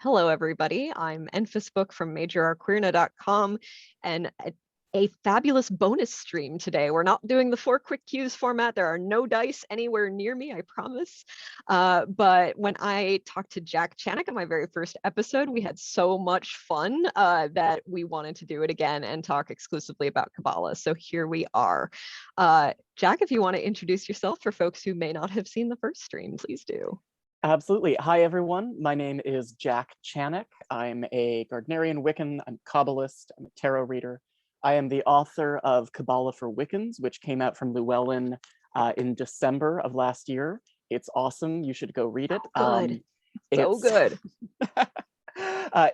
Hello, everybody. I'm Enfys Book from MajorArqueerna.com and a fabulous bonus stream today. We're not doing the 4 quick cues format. There are no dice anywhere near me, I promise. But when I talked to Jack Chanek on my very first episode, we had so much fun that we wanted to do it again and talk exclusively about Qabala. So here we are. Jack, if you want to introduce yourself for folks who may not have seen the first stream, please do. Absolutely. Hi, everyone. My name is Jack Chanek. I'm a Gardnerian Wiccan. I'm a Kabbalist. I'm a tarot reader. I am the author of Qabala for Wiccans, which came out from Llewellyn in December of last year. It's awesome. You should go read it. Good. So good.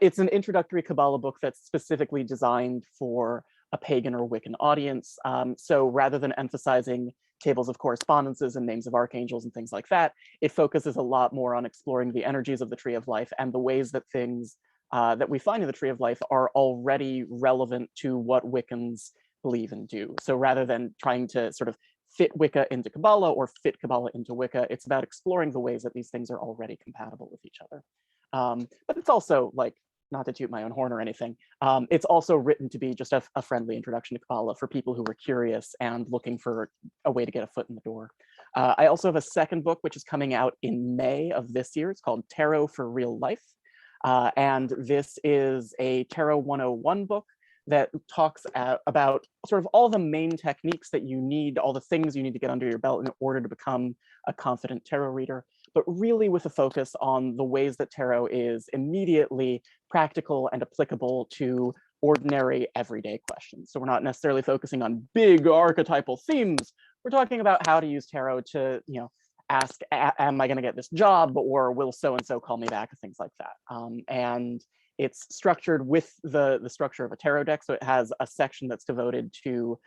It's an introductory Qabala book that's specifically designed for a pagan or Wiccan audience. So rather than emphasizing tables of correspondences and names of archangels and things like that, it focuses a lot more on exploring the energies of the Tree of Life and the ways that things that we find in the Tree of Life are already relevant to what Wiccans believe and do. So rather than trying to sort of fit Wicca into Qabala or fit Qabala into Wicca, it's about exploring the ways that these things are already compatible with each other. But it's also, like, not to toot my own horn or anything, it's also written to be just a friendly introduction to Qabala for people who are curious and looking for a way to get a foot in the door. I also have a second book, which is coming out in May of this year. It's called Tarot for Real Life. And this is a Tarot 101 book that talks about sort of all the main techniques that you need, all the things you need to get under your belt in order to become a confident tarot reader, but really with a focus on the ways that tarot is immediately practical and applicable to ordinary everyday questions. So we're not necessarily focusing on big archetypal themes. We're talking about how to use tarot to, ask, am I going to get this job, or will so-and-so call me back, things like that. And it's structured with the structure of a tarot deck. So it has a section that's devoted to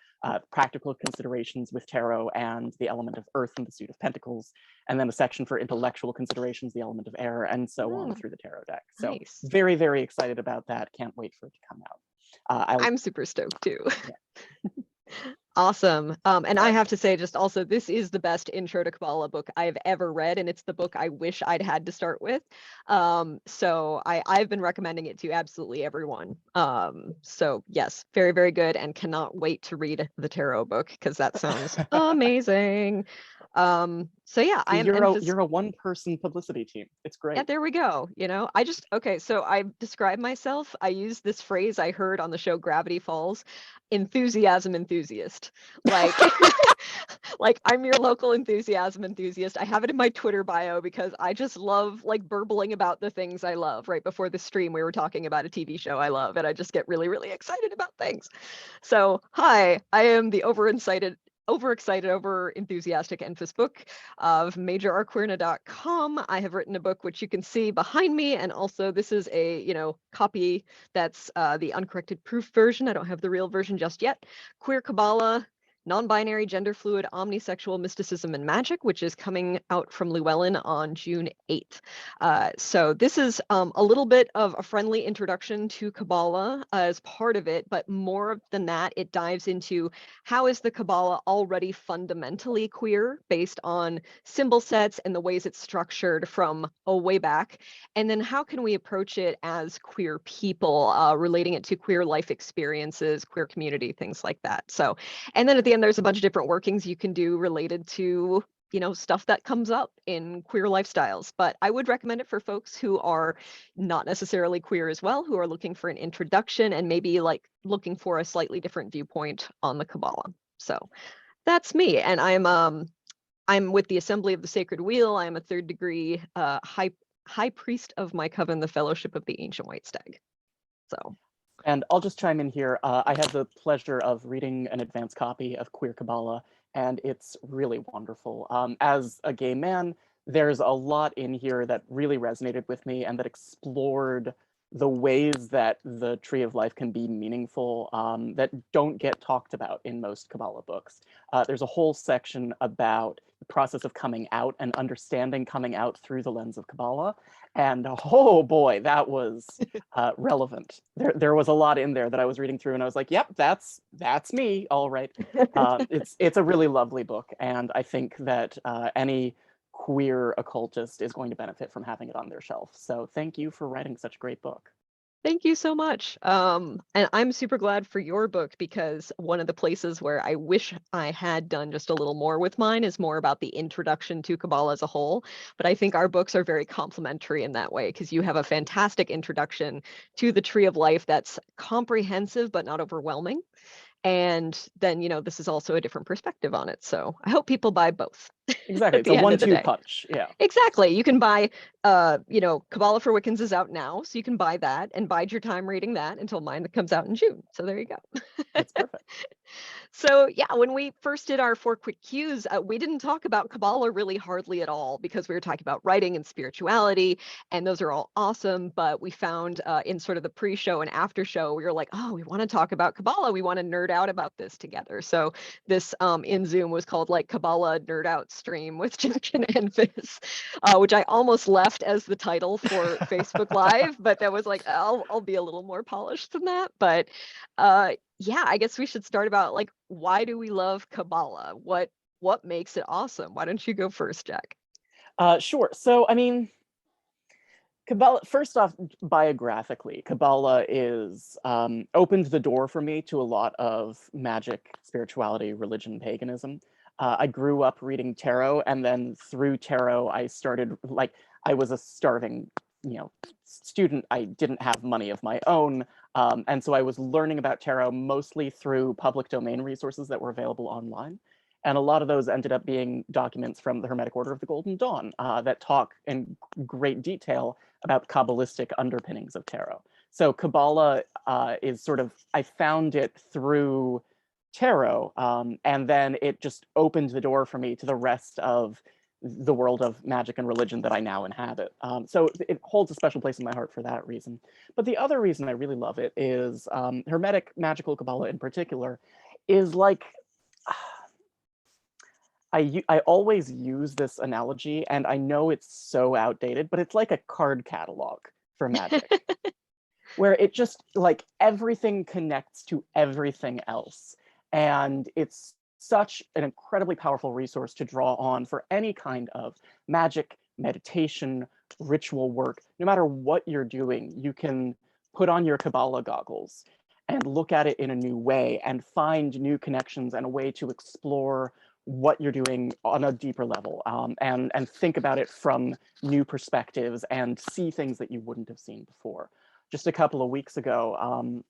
practical considerations with tarot and the element of earth and the suit of pentacles. And then a section for intellectual considerations, the element of air, and so on through the tarot deck. So nice. Very, very excited about that. Can't wait for it to come out. I'm super stoked too. Yeah. Awesome. And I have to say, just also, this is the best intro to Qabala book I've ever read, and it's the book I wish I'd had to start with. So I've been recommending it to absolutely everyone. So yes, very, very good, and cannot wait to read the tarot book because that sounds amazing. So yeah, See, you're a one-person publicity team. It's great. Yeah, there we go. Okay, so I describe myself. I use this phrase I heard on the show Gravity Falls, enthusiasm enthusiast. Like, like I'm your local enthusiasm enthusiast. I have it in my Twitter bio because I just love like burbling about the things I love. Right before the stream, we were talking about a TV show I love, and I just get really, really excited about things. So, hi, I am the overexcited, over enthusiastic Enfys Book of MajorArqueerna.com. I have written a book which you can see behind me, and also this is a copy that's the uncorrected proof version. I don't have the real version just yet. Queer Qabala, Nonbinary, Genderfluid, Omnisexual Mysticism and Magic, which is coming out from Llewellyn on June 8th. So this is a little bit of a friendly introduction to Qabala as part of it, but more than that, it dives into how is the Qabala already fundamentally queer based on symbol sets and the ways it's structured from way back, and then how can we approach it as queer people, relating it to queer life experiences, queer community, things like that. So, and then at the end, there's a bunch of different workings you can do related to stuff that comes up in queer lifestyles. But I would recommend it for folks who are not necessarily queer as well, who are looking for an introduction and maybe like looking for a slightly different viewpoint on the Qabala. So that's me, and I'm with the Assembly of the Sacred Wheel. I am a 3rd degree high priest of my coven, the Fellowship of the Ancient White Stag. So. And I'll just chime in here. I had the pleasure of reading an advanced copy of Queer Qabala, and it's really wonderful. As a gay man, there's a lot in here that really resonated with me and that explored the ways that the Tree of Life can be meaningful that don't get talked about in most Qabala books. There's a whole section about the process of coming out and understanding coming out through the lens of Qabala. And oh boy, that was relevant. There was a lot in there that I was reading through and I was like, yep, that's me, all right. It's a really lovely book. And I think that any queer occultist is going to benefit from having it on their shelf. So thank you for writing such a great book. Thank you so much. And I'm super glad for your book, because one of the places where I wish I had done just a little more with mine is more about the introduction to Qabala as a whole. But I think our books are very complementary in that way, because you have a fantastic introduction to the Tree of Life that's comprehensive but not overwhelming. And then, this is also a different perspective on it. So I hope people buy both Exactly. at It's a the end of the 1-2 day. punch. Yeah. Exactly. You can buy, Qabala for Wiccans is out now, so you can buy that and bide your time reading that until mine comes out in June. So there you go. That's perfect. So yeah, when we first did our 4 quick cues, we didn't talk about Qabala really hardly at all, because we were talking about writing and spirituality, and those are all awesome. But we found in sort of the pre-show and after show, we were like, oh, we want to talk about Qabala. We want to nerd out about this together. So this in Zoom was called like Qabala Nerd Out Stream with Jack and Enfys, which I almost left as the title for Facebook Live, but that was like, I'll be a little more polished than that. But yeah, I guess we should start about like, why do we love Qabala? What makes it awesome? Why don't you go first, Jack? Sure. So, I mean, Qabala, first off, biographically, Qabala is opened the door for me to a lot of magic, spirituality, religion, paganism. I grew up reading tarot, and then through tarot, I started, like, I was a starving, student. I didn't have money of my own, and so I was learning about tarot mostly through public domain resources that were available online. And a lot of those ended up being documents from the Hermetic Order of the Golden Dawn that talk in great detail about Kabbalistic underpinnings of tarot. So Qabala is sort of, I found it through tarot, and then it just opened the door for me to the rest of the world of magic and religion that I now inhabit. So it holds a special place in my heart for that reason. But the other reason I really love it is Hermetic magical Qabala in particular is like, I always use this analogy, and I know it's so outdated, but it's like a card catalog for magic, where it just, like, everything connects to everything else. And it's such an incredibly powerful resource to draw on for any kind of magic, meditation, ritual work. No matter what you're doing, you can put on your Qabala goggles and look at it in a new way and find new connections and a way to explore what you're doing on a deeper level, and think about it from new perspectives and see things that you wouldn't have seen before. Just a couple of weeks ago,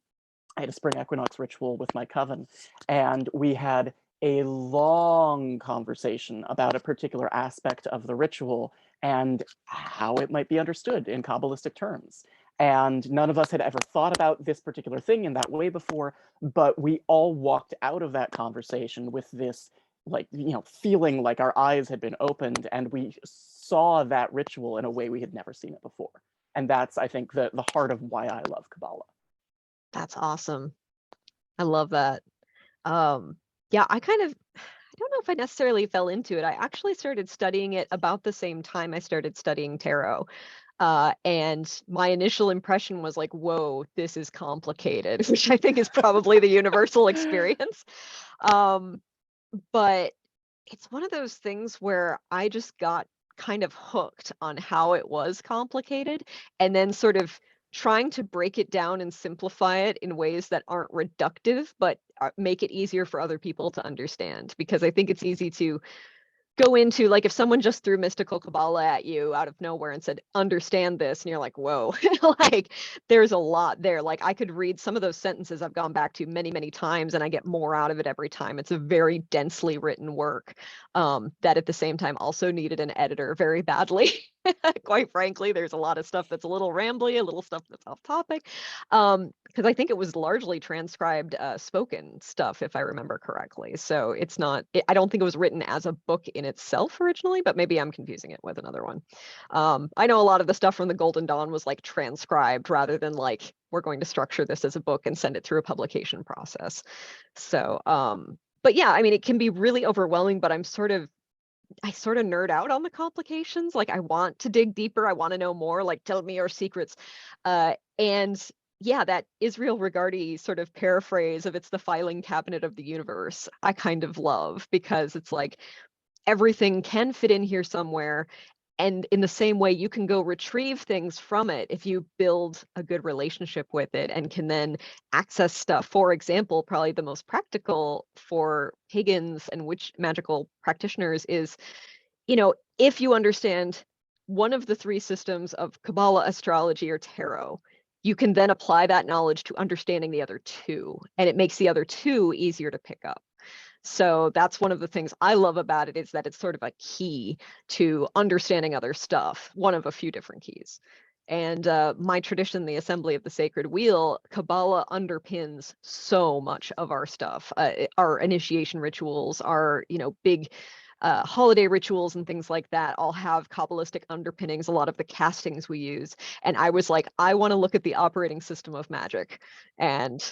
I had a spring equinox ritual with my coven, and we had a long conversation about a particular aspect of the ritual and how it might be understood in Kabbalistic terms. And none of us had ever thought about this particular thing in that way before, but we all walked out of that conversation with this, like, feeling like our eyes had been opened, and we saw that ritual in a way we had never seen it before. And that's, I think, the heart of why I love Qabala. That's awesome. I love that. Yeah, I don't know if I necessarily fell into it. I actually started studying it about the same time I started studying tarot. And my initial impression was like, whoa, this is complicated, which I think is probably the universal experience. But it's one of those things where I just got kind of hooked on how it was complicated, and then sort of trying to break it down and simplify it in ways that aren't reductive, but make it easier for other people to understand. Because I think it's easy to go into, like, if someone just threw mystical Qabala at you out of nowhere and said, understand this, and you're like, whoa, like, there's a lot there. Like, I could read some of those sentences I've gone back to many, many times, and I get more out of it every time. It's a very densely written work that at the same time also needed an editor very badly. Quite frankly, there's a lot of stuff that's a little rambly, a little stuff that's off topic. Because I think it was largely transcribed spoken stuff, if I remember correctly. So it's not, I don't think it was written as a book in itself originally, but maybe I'm confusing it with another one. I know a lot of the stuff from the Golden Dawn was like transcribed rather than like, we're going to structure this as a book and send it through a publication process. So, but yeah, I mean, it can be really overwhelming, but I sort of nerd out on the complications. Like, I want to dig deeper. I want to know more, like, tell me your secrets. And yeah, that Israel Regardie sort of paraphrase of it's the filing cabinet of the universe, I kind of love, because it's like, everything can fit in here somewhere. And in the same way, you can go retrieve things from it if you build a good relationship with it and can then access stuff. For example, probably the most practical for pagans and witch magical practitioners is, if you understand one of the three systems of Qabala, astrology, or tarot, you can then apply that knowledge to understanding the other two, and it makes the other two easier to pick up. So that's one of the things I love about it, is that it's sort of a key to understanding other stuff, one of a few different keys. And my tradition, the Assembly of the Sacred Wheel, Qabala underpins so much of our stuff, our initiation rituals, our big holiday rituals and things like that all have Kabbalistic underpinnings, a lot of the castings we use. And I was like, I want to look at the operating system of magic. And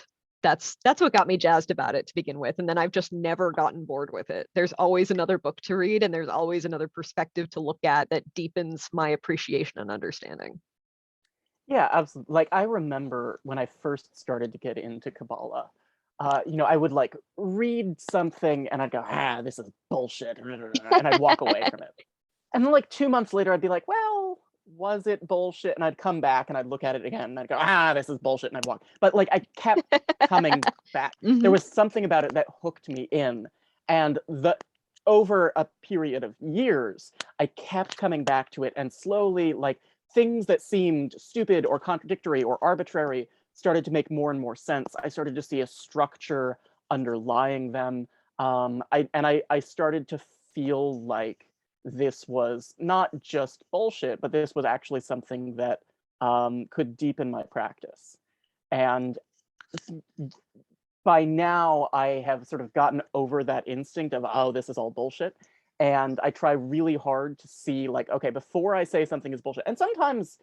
that's what got me jazzed about it to begin with. And then I've just never gotten bored with it. There's always another book to read, and there's always another perspective to look at that deepens my appreciation and understanding. Yeah, absolutely. Like, I remember when I first started to get into Kabbalah, I would like read something and I'd go, this is bullshit, and I'd walk away from it. And then like 2 months later, I'd be like, well, was it bullshit? And I'd come back and I'd look at it again and I'd go, this is bullshit, and I'd walk. But like, I kept coming back. There was something about it that hooked me in. And over a period of years, I kept coming back to it, and slowly, like, things that seemed stupid or contradictory or arbitrary started to make more and more sense. I started to see a structure underlying them. I started to feel like this was not just bullshit, but this was actually something that could deepen my practice. And by now, I have sort of gotten over that instinct of, oh, this is all bullshit. And I try really hard to see, like, okay, before I say something is bullshit, and sometimes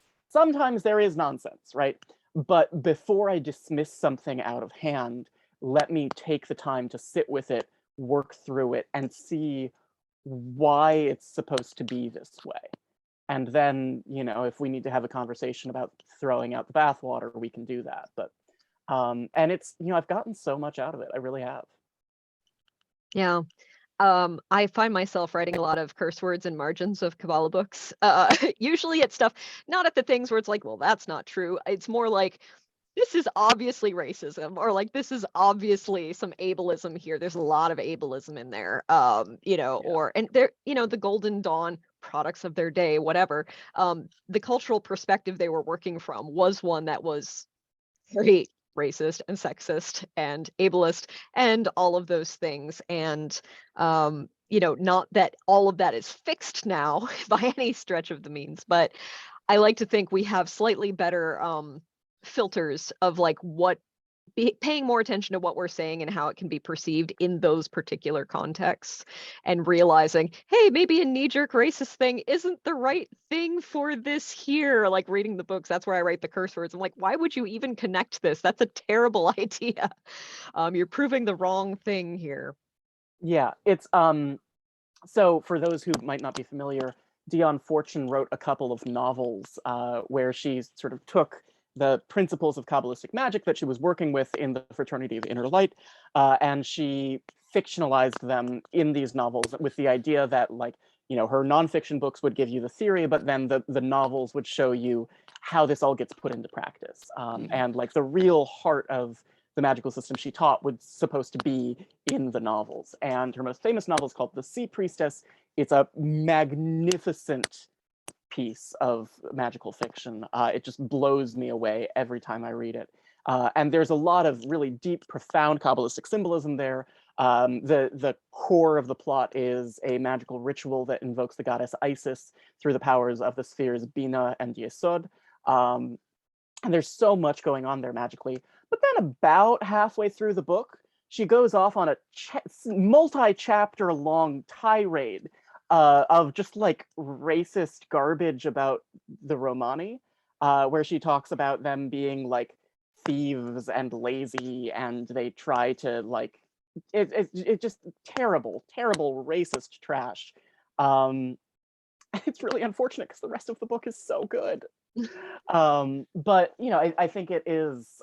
there is nonsense, right? But before I dismiss something out of hand, let me take the time to sit with it, work through it, and see why it's supposed to be this way. And then, if we need to have a conversation about throwing out the bathwater, we can do that. But and it's, I've gotten so much out of it. I really have. Yeah. I find myself writing a lot of curse words in margins of Kabbalah books. Usually it's stuff, not at the things where it's like, well, that's not true. It's more like, this is obviously racism, or like, this is obviously some ableism here. There's a lot of ableism in there, or, and they're, the Golden Dawn, products of their day, whatever. The cultural perspective they were working from was one that was very racist and sexist and ableist and all of those things. And not that all of that is fixed now by any stretch of the means, but I like to think we have slightly better filters of like paying more attention to what we're saying and how it can be perceived in those particular contexts, and realizing, hey, maybe a knee-jerk racist thing isn't the right thing for this here. Like, reading the books, that's where I write the curse words. I'm like, why would you even connect this? That's a terrible idea. You're proving the wrong thing here. Yeah, it's so for those who might not be familiar, Dion Fortune wrote a couple of novels where she sort of took the principles of Kabbalistic magic that she was working with in the Fraternity of Inner Light, and she fictionalized them in these novels with the idea that, like, her nonfiction books would give you the theory, but then the novels would show you how this all gets put into practice. And like the real heart of the magical system she taught was supposed to be in the novels. And her most famous novel is called The Sea Priestess. It's a magnificent piece of magical fiction. It just blows me away every time I read it. And there's a lot of really deep, profound Kabbalistic symbolism there. The core of the plot is a magical ritual that invokes the goddess Isis through the powers of the spheres Bina and Yesod. And there's so much going on there magically. But then about halfway through the book, she goes off on a multi-chapter long tirade of just like racist garbage about the Romani, where she talks about them being like thieves and lazy, and they try to like, it's just terrible racist trash. It's really unfortunate because the rest of the book is so good. But I think it is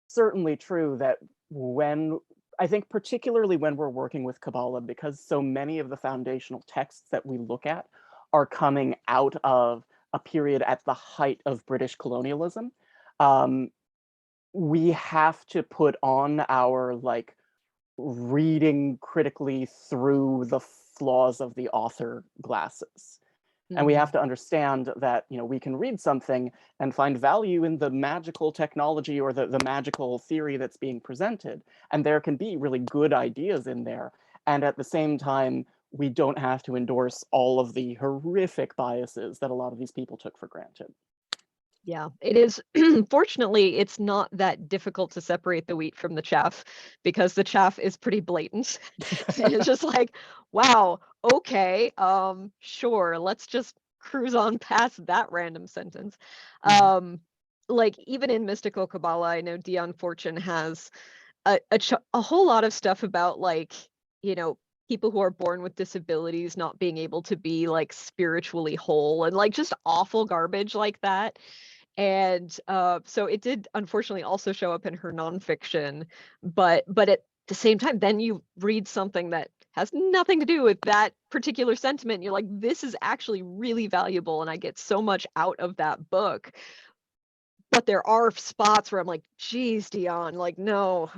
certainly true that when I think particularly when we're working with Qabala, because so many of the foundational texts that we look at are coming out of a period at the height of British colonialism, we have to put on our like reading critically through the flaws of the author glasses. And we have to understand that, you know, we can read something and find value in the magical technology or the magical theory that's being presented. And there can be really good ideas in there. And at the same time, we don't have to endorse all of the horrific biases that a lot of these people took for granted. Yeah, it is. Fortunately, it's not that difficult to separate the wheat from the chaff, because the chaff is pretty blatant. It's just like, wow, okay, sure, let's just cruise on past that random sentence. Like even in Mystical Kabbalah, I know Dion Fortune has a whole lot of stuff about, like, you know, people who are born with disabilities not being able to be like spiritually whole, and like just awful garbage like that. And so it did unfortunately also show up in her nonfiction, but at the same time, then you read something that has nothing to do with that particular sentiment, and you're like, this is actually really valuable, and I get so much out of that book. But there are spots where I'm like, geez, Dion, like, no.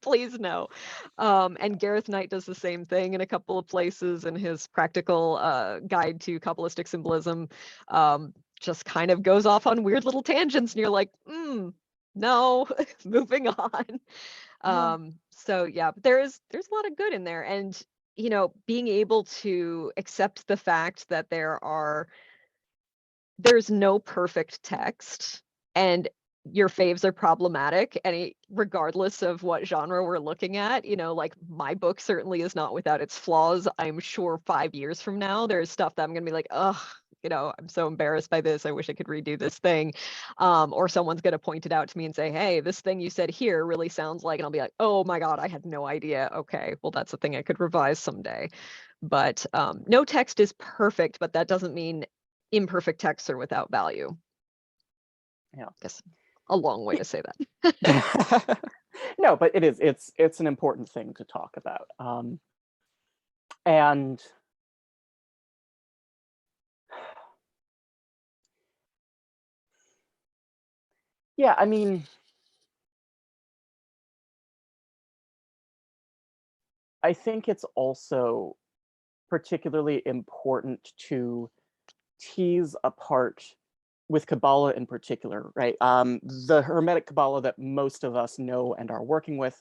Please no. And Gareth Knight does the same thing in a couple of places in his practical guide to Kabbalistic symbolism. Just kind of goes off on weird little tangents, and you're like, no, moving on. So yeah, but there's a lot of good in there, and you know, being able to accept the fact that there's no perfect text, and your faves are problematic, regardless of what genre we're looking at. You know, like my book certainly is not without its flaws. I'm sure 5 years from now, there's stuff that I'm gonna be like, ugh, you know, I'm so embarrassed by this. I wish I could redo this thing. Or someone's gonna point it out to me and say, hey, this thing you said here really sounds like, and I'll be like, oh my God, I had no idea. Okay, well, that's a thing I could revise someday. But no text is perfect, but that doesn't mean imperfect texts are without value. Yeah. I guess a long way to say that. No, but it's an important thing to talk about. And yeah, I mean, I think it's also particularly important to tease apart, with Qabala in particular, right? The Hermetic Qabala that most of us know and are working with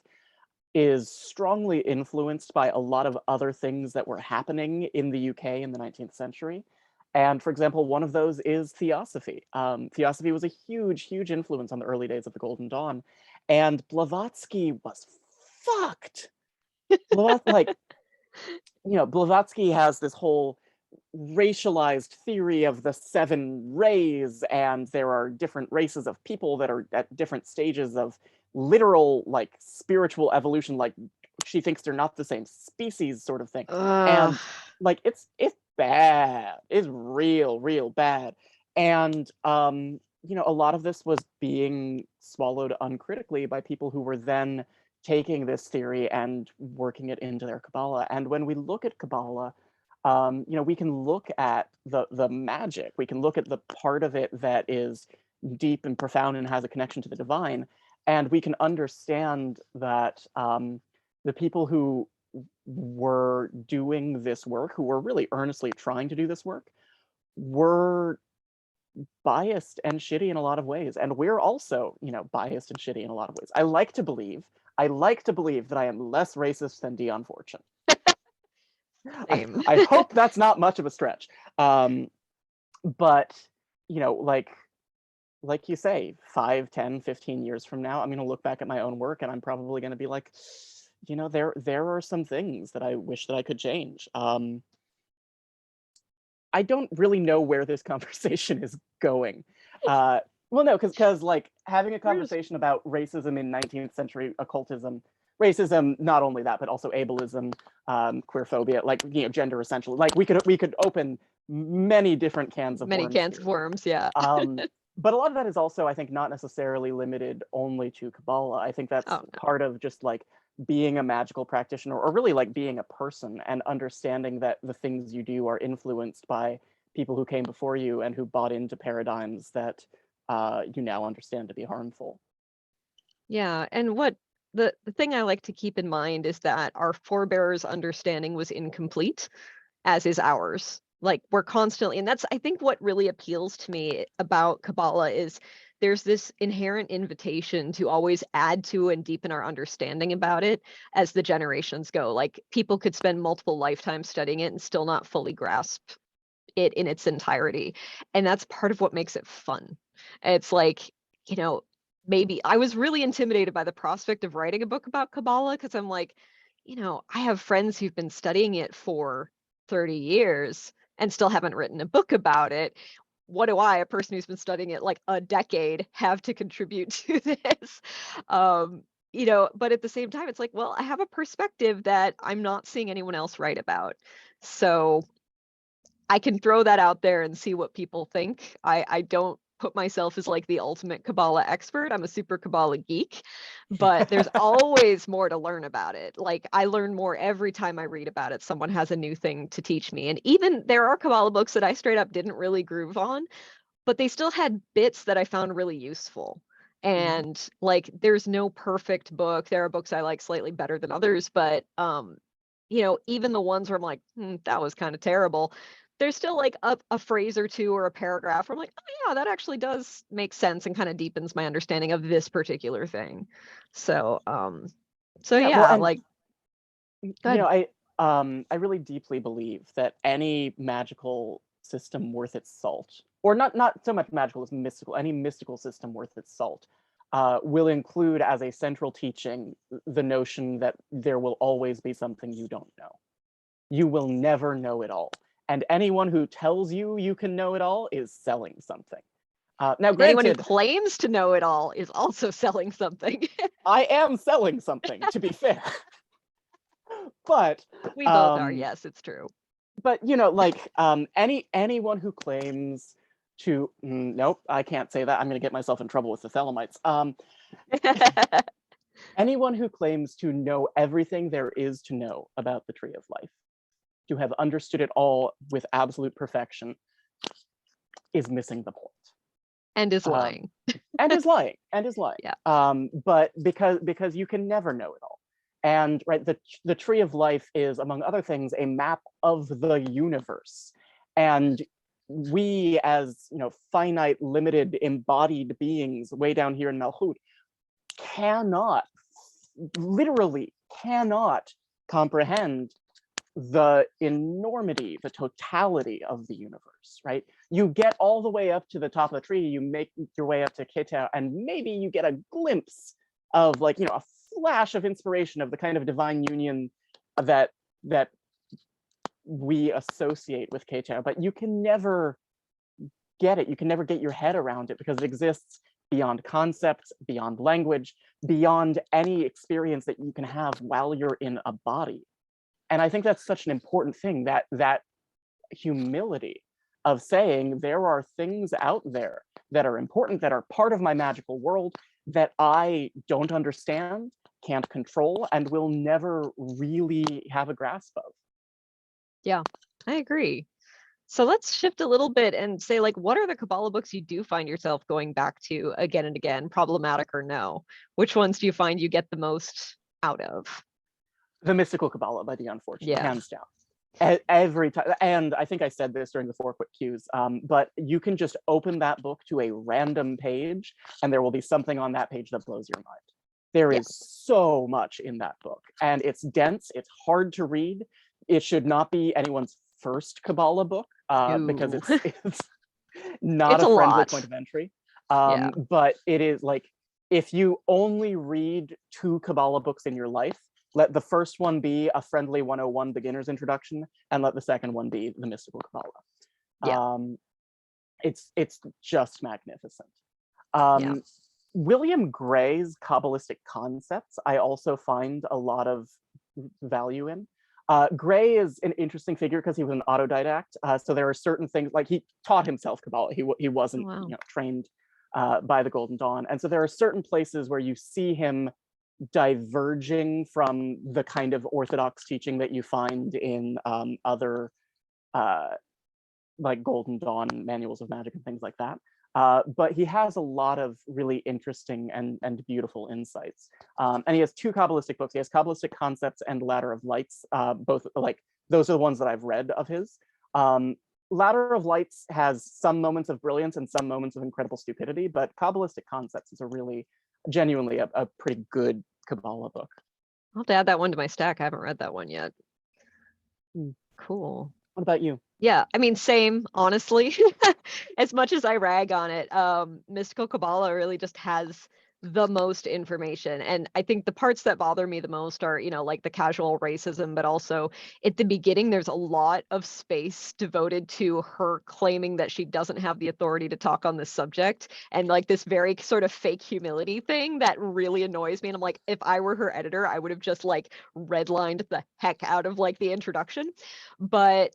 is strongly influenced by a lot of other things that were happening in the UK in the 19th century. And for example, one of those is Theosophy. Theosophy was a huge, huge influence on the early days of the Golden Dawn. And Blavatsky was fucked. Like, you know, Blavatsky has this whole racialized theory of the 7 rays, and there are different races of people that are at different stages of literal, like, spiritual evolution. Like, she thinks they're not the same species, sort of thing. And like, it's bad. It's real bad. And you know, a lot of this was being swallowed uncritically by people who were then taking this theory and working it into their Qabala. And when we look at Qabala, you know, we can look at the magic. We can look at the part of it that is deep and profound and has a connection to the divine, and we can understand that the people who were doing this work, who were really earnestly trying to do this work, were biased and shitty in a lot of ways, and we're also, you know, biased and shitty in a lot of ways. I like to believe that I am less racist than Dion Fortune. I hope that's not much of a stretch. But, you know, like you say, 5, 10, 15 years from now, I'm going to look back at my own work and I'm probably going to be like, you know, there are some things that I wish that I could change. I don't really know where this conversation is going. Well, no, because like having a conversation about racism in 19th century occultism, racism, not only that, but also ableism, queerphobia, like, you know, gender essentially, like we could open many different cans of Many worms cans here. of worms, yeah. But a lot of that is also, I think, not necessarily limited only to Qabala. I think that's part of just like being a magical practitioner, or really like being a person, and understanding that the things you do are influenced by people who came before you and who bought into paradigms that you now understand to be harmful. Yeah, and what the thing I like to keep in mind is that our forebears' understanding was incomplete, as is ours. Like, we're constantly, and that's, I think, what really appeals to me about Qabala is there's this inherent invitation to always add to and deepen our understanding about it as the generations go. Like, people could spend multiple lifetimes studying it and still not fully grasp it in its entirety. And that's part of what makes it fun. It's like, you know, maybe I was really intimidated by the prospect of writing a book about Qabala, because I'm like, you know, I have friends who've been studying it for 30 years and still haven't written a book about it. What do I, a person who's been studying it like a decade, have to contribute to this? You know, but at the same time, it's like, well, I have a perspective that I'm not seeing anyone else write about. So I can throw that out there and see what people think. I don't put myself as like the ultimate Qabala expert. I'm a super Qabala geek, but there's always more to learn about it. Like, I learn more every time I read about it. Someone has a new thing to teach me. And even there are Qabala books that I straight up didn't really groove on, but they still had bits that I found really useful. And like, there's no perfect book. There are books I like slightly better than others, but you know, even the ones where I'm like, that was kind of terrible, there's still like a phrase or two or a paragraph where I'm like, oh yeah, that actually does make sense and kind of deepens my understanding of this particular thing. So Well, yeah, and like, you good. know, I really deeply believe that any magical system worth its salt, or not so much magical as mystical, any mystical system worth its salt, will include as a central teaching the notion that there will always be something you don't know. You will never know it all. And anyone who tells you you can know it all is selling something. Now, Anyone who granted, claims to know it all is also selling something. I am selling something, to be fair. But We both are. Yes, it's true. but you know, like anyone who claims to nope, I can't say that. I'm going to get myself in trouble with the Thelemites. Anyone who claims to know everything there is to know about the Tree of Life, to have understood it all with absolute perfection, is missing the point. And is lying. And is lying. And is lying. Yeah. But because you can never know it all. And right, the Tree of Life is, among other things, a map of the universe. And we, as you know, finite, limited, embodied beings way down here in Malchut, literally cannot comprehend the enormity, the totality of the universe, right? You get all the way up to the top of the tree, you make your way up to Keter, and maybe you get a glimpse of, like, you know, a flash of inspiration of the kind of divine union that we associate with Keter, but you can never get it. You can never get your head around it because it exists beyond concepts, beyond language, beyond any experience that you can have while you're in a body. And I think that's such an important thing, that humility of saying there are things out there that are important, that are part of my magical world that I don't understand, can't control, and will never really have a grasp of. Yeah, I agree. So let's shift a little bit and say, like, what are the Qabala books you do find yourself going back to again and again, problematic or no? Which ones do you find you get the most out of? The Mystical Qabala by the Unfortunate, Yeah. hands down. Every time, and I think I said this during the 4 quick cues, but you can just open that book to a random page and there will be something on that page that blows your mind. There is so much in that book, and it's dense, it's hard to read. It should not be anyone's first Qabala book, because it's not It's a a friendly lot. point of entry. Yeah. But it is like, if you only read 2 Qabala books in your life, let the first one be a friendly 101 beginner's introduction, and let the second one be the Mystical Qabala. Yeah. It's just magnificent. Yeah. William Gray's Kabbalistic concepts, I also find a lot of value in. Gray is an interesting figure because he was an autodidact. So there are certain things, like he taught himself Kabbalah. He wasn't wow. trained by the Golden Dawn. And so there are certain places where you see him diverging from the kind of orthodox teaching that you find in other like Golden Dawn manuals of magic and things like that. But he has a lot of really interesting and beautiful insights. And he has 2 Kabbalistic books. He has Kabbalistic Concepts and Ladder of Lights. Both, like, those are the ones that I've read of his. Ladder of Lights has some moments of brilliance and some moments of incredible stupidity, but Kabbalistic Concepts is a really, genuinely a pretty good Kabbalah book. I'll have to add that one to my stack. I haven't read that one yet. Hmm. Cool. What about you? Yeah, I mean, same, honestly. As much as I rag on it, Mystical Kabbalah really just has the most information. And I think the parts that bother me the most are, you know, like the casual racism, but also at the beginning, there's a lot of space devoted to her claiming that she doesn't have the authority to talk on this subject. And like this very sort of fake humility thing that really annoys me. And I'm like, if I were her editor, I would have just like redlined the heck out of like the introduction. But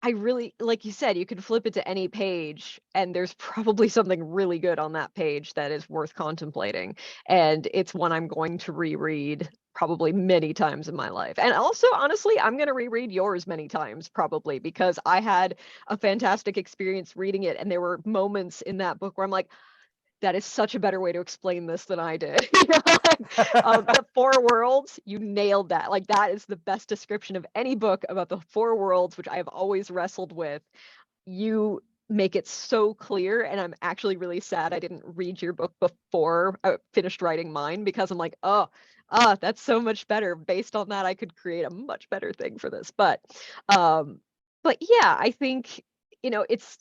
I really, like you said, you could flip it to any page and there's probably something really good on that page that is worth contemplating. And it's one I'm going to reread probably many times in my life. And also, honestly, I'm going to reread yours many times probably because I had a fantastic experience reading it. And there were moments in that book where I'm like, that is such a better way to explain this than I did. You know, like, the 4 worlds, you nailed that. Like that is the best description of any book about the 4 worlds, which I have always wrestled with. You make it so clear, and I'm actually really sad I didn't read your book before I finished writing mine because I'm like, that's so much better. Based on that, I could create a much better thing for this. But yeah, I think, you know, it's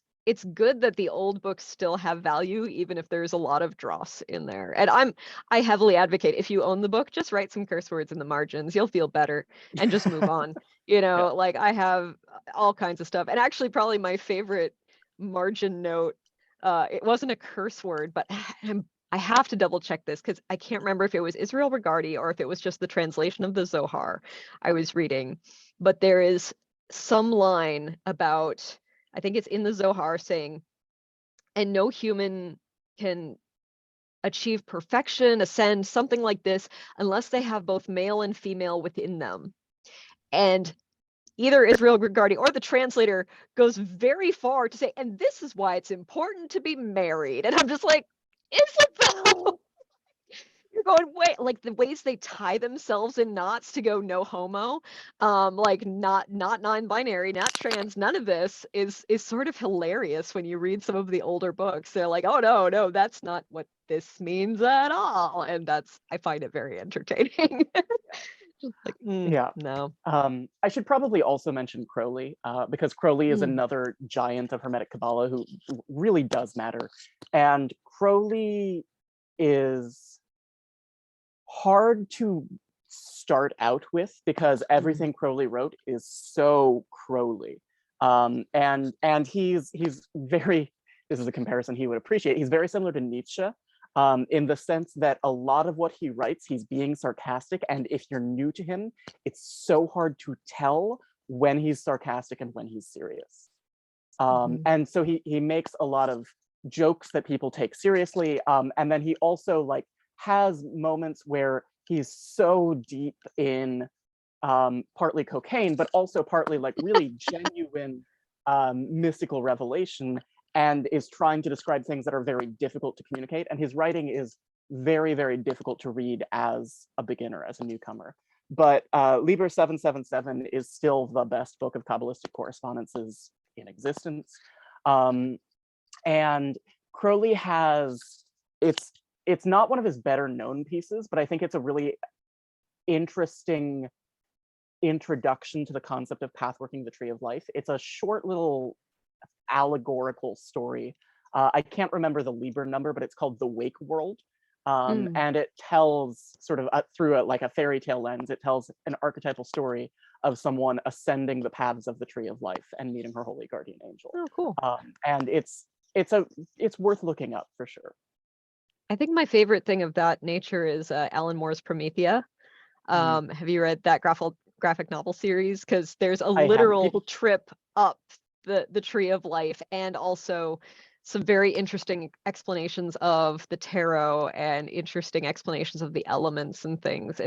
good that the old books still have value, even if there's a lot of dross in there. And I heavily advocate, if you own the book, just write some curse words in the margins. You'll feel better and just move on. You know, Yeah. like I have all kinds of stuff. And actually, probably my favorite margin note, it wasn't a curse word, but I have to double check this because I can't remember if it was Israel Regardie or if it was just the translation of the Zohar I was reading. But there is some line about, I think it's in the Zohar saying, and no human can achieve perfection, ascend, something like this, unless they have both male and female within them. And either Israel Regardie or the translator goes very far to say, and this is why it's important to be married. And I'm just like, Isabel, you're going, wait, like the ways they tie themselves in knots to go no homo, like not non-binary, not trans, none of this is sort of hilarious when you read some of the older books. They're like, oh no, that's not what this means at all. And I find it very entertaining. Just like, Yeah. no. I should probably also mention Crowley, because Crowley is Mm. another giant of Hermetic Kabbalah who really does matter. And Crowley is hard to start out with because everything Crowley wrote is so Crowley. And he's very, this is a comparison he would appreciate, he's very similar to Nietzsche, in the sense that a lot of what he writes, he's being sarcastic, and if you're new to him, it's so hard to tell when he's sarcastic and when he's serious. And so he makes a lot of jokes that people take seriously, and then he also like has moments where he's so deep in partly cocaine, but also partly like really genuine mystical revelation, and is trying to describe things that are very difficult to communicate. And his writing is very, very difficult to read as a beginner, as a newcomer. But Liber 777 is still the best book of Kabbalistic correspondences in existence. And Crowley has, it's not one of his better known pieces, but I think it's a really interesting introduction to the concept of pathworking the tree of life. It's a short little allegorical story. I can't remember the Liber number, but it's called The Wake World. And it tells sort of through like a fairy tale lens, it tells an archetypal story of someone ascending the paths of the tree of life and meeting her holy guardian angel. Oh, cool. And it's worth looking up for sure. I think my favorite thing of that nature is Alan Moore's Promethea. Have you read that graphic novel series? Because there's a literal trip up the tree of life, and also some very interesting explanations of the tarot and interesting explanations of the elements and things.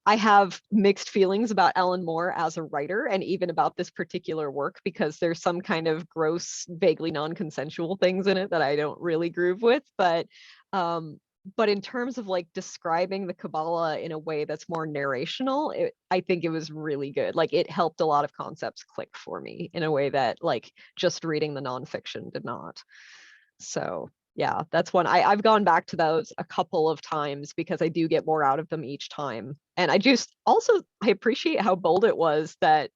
I have mixed feelings about Alan Moore as a writer and even about this particular work, because there's some kind of gross, vaguely non-consensual things in it that I don't really groove with. But in terms of like describing the Qabala in a way that's more narrational, I think it was really good. Like it helped a lot of concepts click for me in a way that like just reading the nonfiction did not. So yeah, that's one. I've gone back to those a couple of times because I do get more out of them each time. And I just also, I appreciate how bold it was that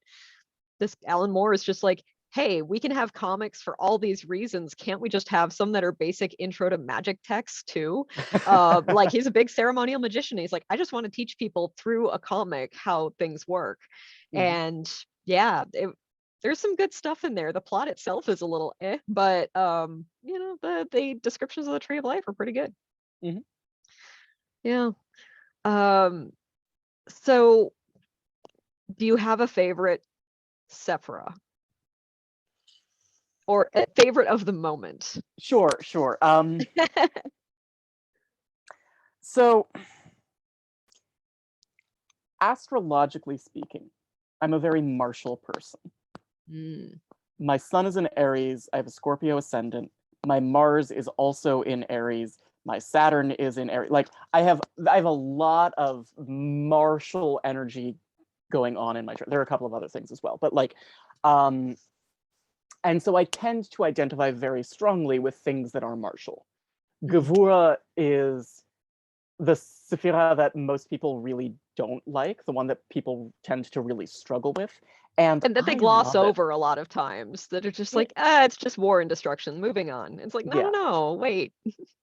this Alan Moore is just like, hey, we can have comics for all these reasons. Can't we just have some that are basic intro to magic texts too? Like he's a big ceremonial magician. He's like, I just want to teach people through a comic how things work. And yeah, there's some good stuff in there. The plot itself is a little but you know, the descriptions of the Tree of Life are pretty good. Yeah. So do you have a favorite Sephira? Or a favorite of the moment? Sure. So, astrologically speaking, I'm a very martial person. My sun is in Aries. I have a Scorpio ascendant. My Mars is also in Aries. My Saturn is in Aries. Like I have a lot of martial energy going on in my chart. There are a couple of other things as well, but like, and so I tend to identify very strongly with things that are martial. Gevura is the Sephira that most people really don't like, the one that people tend to really struggle with. And that they gloss over a lot of times, that are just like, it's just war and destruction, moving on. It's like, no, wait.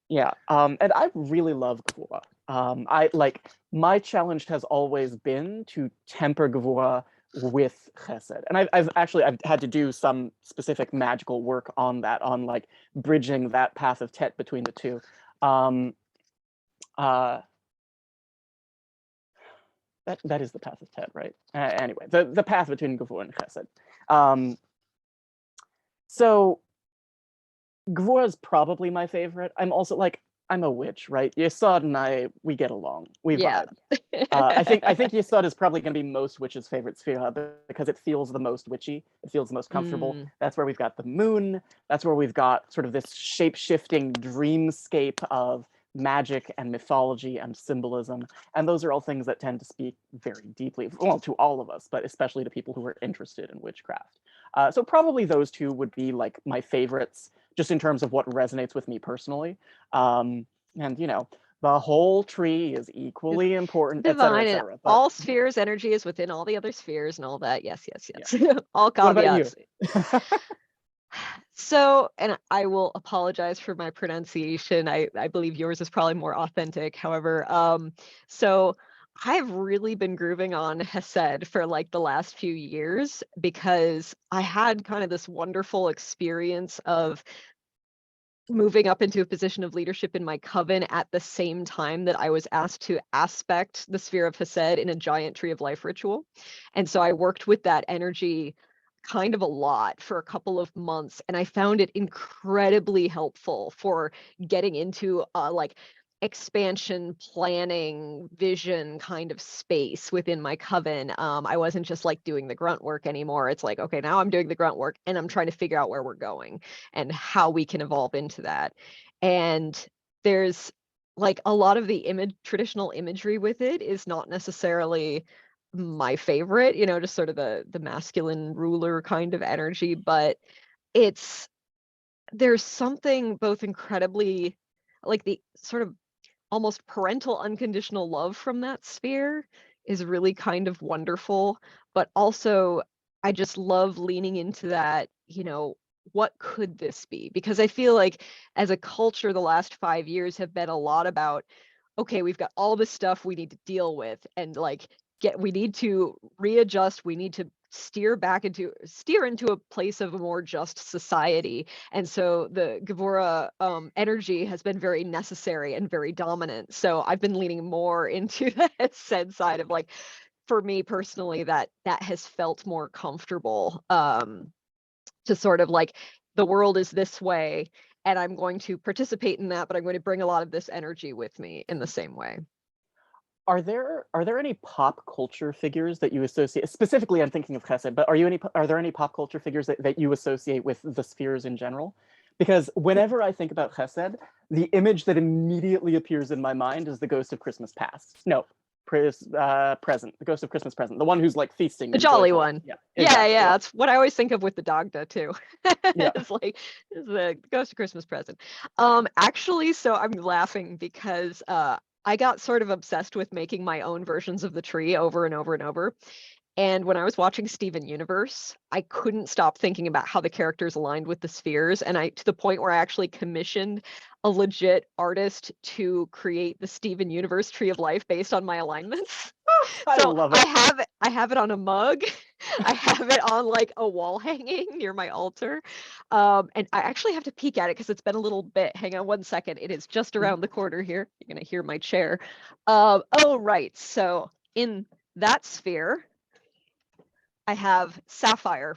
Yeah, and I really love Gevura. I like, my challenge has always been to temper Gevura with Chesed, and I've had to do some specific magical work on that, on like bridging that path of Tet between the two. That is the path of Tet, right? Anyway, the path between Gevura and Chesed. So Gevura is probably my favorite. I'm also like, I'm a witch, right? Yesod and we get along. We vibe. I think Yesod is probably going to be most witches' favorite Sephira because it feels the most witchy. It feels the most comfortable. That's where we've got the moon. That's where we've got sort of this shape-shifting dreamscape of magic and mythology and symbolism. And those are all things that tend to speak very deeply, well, to all of us, but especially to people who are interested in witchcraft. So probably those two would be like my favorites, just in terms of what resonates with me personally. And you know, the whole tree is equally important, divine, et cetera, but all spheres, energy is within all the other spheres and all that. Yes. All caveats. What about you? So, and I will apologize for my pronunciation. I believe yours is probably more authentic. However, so I've really been grooving on Hesed for like the last few years, because I had kind of this wonderful experience of moving up into a position of leadership in my coven at the same time that I was asked to aspect the sphere of Hesed in a giant Tree of Life ritual. And so I worked with that energy kind of a lot for a couple of months, and I found it incredibly helpful for getting into like expansion, planning, vision kind of space within my coven. I wasn't just like doing the grunt work anymore. It's like, okay, now I'm doing the grunt work and I'm trying to figure out where we're going and how we can evolve into that. And there's like a lot of the traditional imagery with it is not necessarily my favorite, you know, just sort of the masculine ruler kind of energy, but there's something both incredibly like the sort of almost parental unconditional love from that sphere is really kind of wonderful, but also I just love leaning into that, you know, what could this be? Because I feel like as a culture, the last 5 years have been a lot about, okay, we've got all this stuff we need to deal with, and like we need to readjust, we need to steer into a place of a more just society. And so the Gevura energy has been very necessary and very dominant. So I've been leaning more into that said side of like, for me personally, that has felt more comfortable to sort of like the world is this way, and I'm going to participate in that, but I'm going to bring a lot of this energy with me in the same way. Are there any pop culture figures that you associate, specifically I'm thinking of Chesed, but are there any pop culture figures that you associate with the spheres in general? Because whenever I think about Chesed, the image that immediately appears in my mind is the Ghost of Christmas Past. No, present, the Ghost of Christmas Present, the one who's like feasting. The jolly one. Yeah, Yeah, exactly, yeah. that's what I always think of with the Dagda too. Yeah. It's like it's the Ghost of Christmas Present. Actually, so I'm laughing because I got sort of obsessed with making my own versions of the tree over and over and over. And when I was watching Steven Universe, I couldn't stop thinking about how the characters aligned with the spheres. And to the point where I actually commissioned a legit artist to create the Steven Universe Tree of Life based on my alignments. I So love it. I have it on a mug. I have it on like a wall hanging near my altar. And I actually have to peek at it because it's been a little bit. Hang on one second. It is just around the corner here. You're going to hear my chair. Oh, right. So in that sphere, I have Sapphire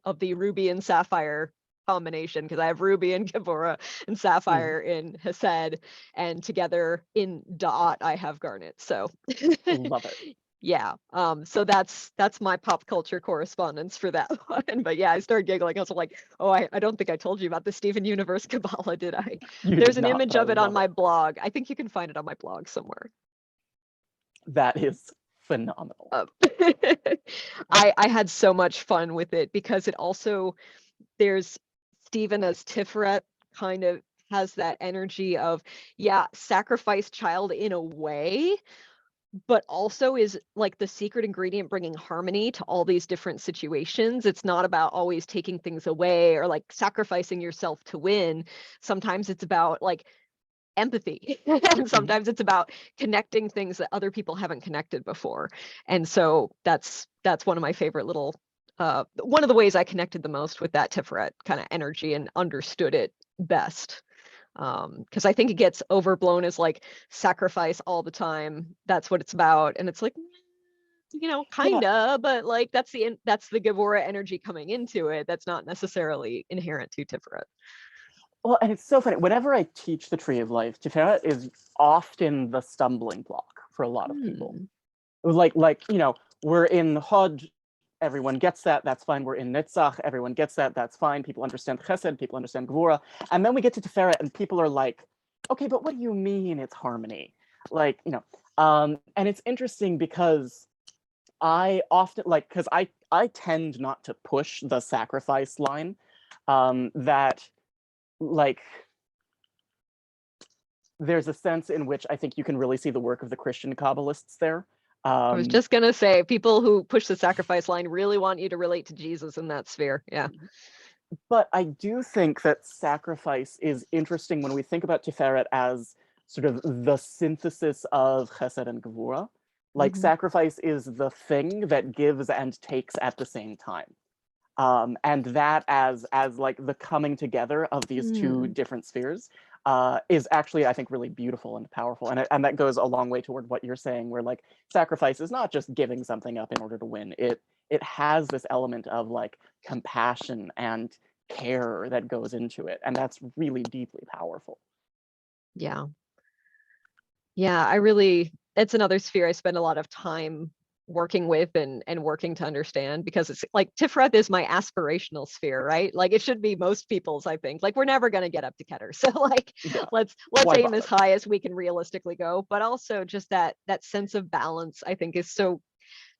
of the Ruby and Sapphire combination, because I have Ruby and Gevura and Sapphire in Hesed, and together in Da'at I have Garnet. So Love it. yeah, so that's my pop culture correspondence for that one. But yeah, I started giggling. I was like, oh, I don't think I told you about the Steven Universe Qabala, did I? There's an image of it on my blog. I think you can find it on my blog somewhere. That is phenomenal. I had so much fun with it because it also, there's Stephen as Tiferet kind of has that energy of, yeah, sacrifice child in a way, but also is like the secret ingredient bringing harmony to all these different situations. It's not about always taking things away or like sacrificing yourself to win. Sometimes it's about like empathy and sometimes it's about connecting things that other people haven't connected before. And so that's one of my favorite little one of the ways I connected the most with that Tiferet kind of energy and understood it best, because I think it gets overblown as like sacrifice all the time, that's what it's about, and it's like, kinda, but like that's the Gevura energy coming into it. That's not necessarily inherent to Tiferet. Well, and it's so funny. Whenever I teach the Tree of Life, Tiferet is often the stumbling block for a lot of people. Like we're in Hod, everyone gets that, that's fine. We're in Netzach, everyone gets that, that's fine. People understand Chesed, people understand Gevura. And then we get to Tiferet and people are like, okay, but what do you mean it's harmony? And it's interesting because I often, because I tend not to push the sacrifice line, that there's a sense in which I think you can really see the work of the Christian Kabbalists there. I was just gonna say, people who push the sacrifice line really want you to relate to Jesus in that sphere. Yeah. But I do think that sacrifice is interesting when we think about Tiferet as sort of the synthesis of Chesed and Gevura. Like sacrifice is the thing that gives and takes at the same time. And that as like the coming together of these two different spheres is actually, I think, really beautiful and powerful. And that goes a long way toward what you're saying, where like sacrifice is not just giving something up in order to win. It has this element of like compassion and care that goes into it. And that's really deeply powerful. Yeah. Yeah, it's another sphere I spend a lot of time working with and working to understand, because it's like Tiferet is my aspirational sphere, right? Like it should be most people's, I think. Like we're never going to get up to Keter. So like let's aim as high as we can realistically go, but also just that sense of balance, I think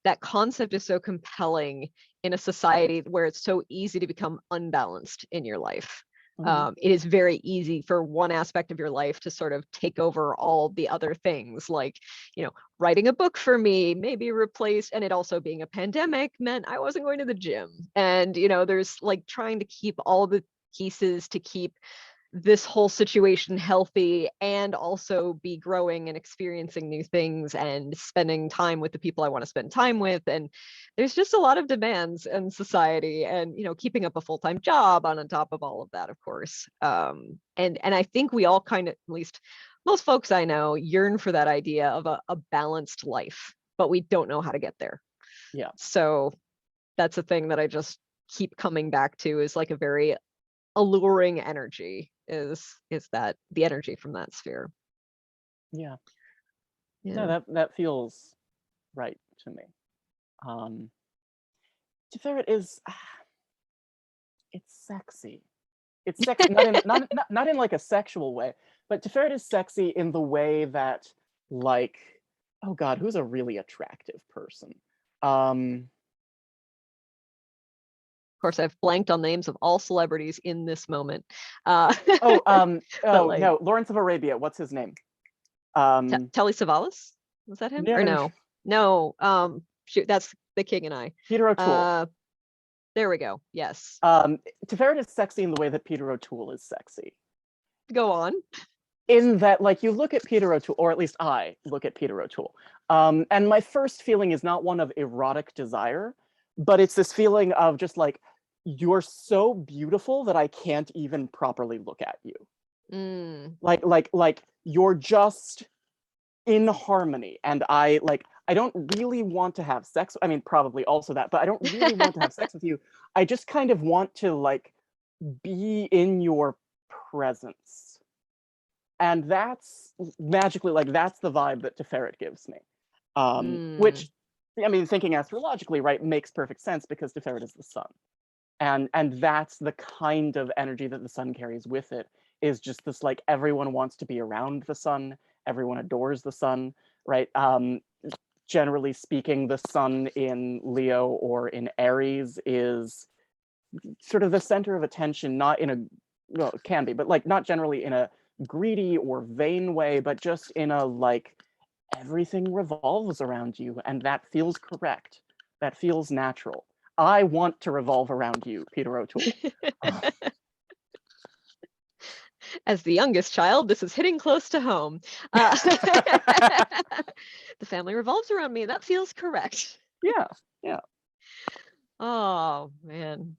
that concept is so compelling in a society where it's so easy to become unbalanced in your life. It is very easy for one aspect of your life to sort of take over all the other things, like, writing a book for me maybe replaced, and it also being a pandemic meant I wasn't going to the gym. And, there's like trying to keep all the pieces to keep this whole situation healthy and also be growing and experiencing new things and spending time with the people I want to spend time with. And there's just a lot of demands in society, and keeping up a full-time job on top of all of that, of course. And I think we all kind of, at least most folks I know, yearn for that idea of a balanced life, but we don't know how to get there. Yeah. So that's a thing that I just keep coming back to, is like a very alluring energy is that the energy from that sphere. Yeah. Yeah. No, that feels right to me. Teferet is, it's sexy. It's sexy, not in like a sexual way, but Teferet is sexy in the way that, like, oh God, who's a really attractive person? Of course, I've blanked on the names of all celebrities in this moment. Oh, like, no, Lawrence of Arabia. What's his name? Telly Savalas? Was that him? No, Or no, no? No. Shoot, that's The King and I. Peter O'Toole. There we go. Yes. Teferet is sexy in the way that Peter O'Toole is sexy. Go on. In that, like, you look at Peter O'Toole, or at least I look at Peter O'Toole, and my first feeling is not one of erotic desire, but it's this feeling of just like, you're so beautiful that I can't even properly look at you. Like you're just in harmony, and I don't really want to have sex. I mean, probably also that, but I don't really want to have sex with you. I just kind of want to like be in your presence. And that's magically, like, that's the vibe that Teferet gives me. Which, I mean, thinking astrologically, right, makes perfect sense because Teferet is the sun. And that's the kind of energy that the sun carries with it, is just this, like, everyone wants to be around the sun, everyone adores the sun, right? Generally speaking, the sun in Leo or in Aries is sort of the center of attention, not in a, well, it can be, but like not generally in a greedy or vain way, but just in a like, everything revolves around you, and that feels correct. That feels natural. I want to revolve around you, Peter O'Toole. As the youngest child, this is hitting close to home. The family revolves around me. That feels correct. Yeah. Oh, man.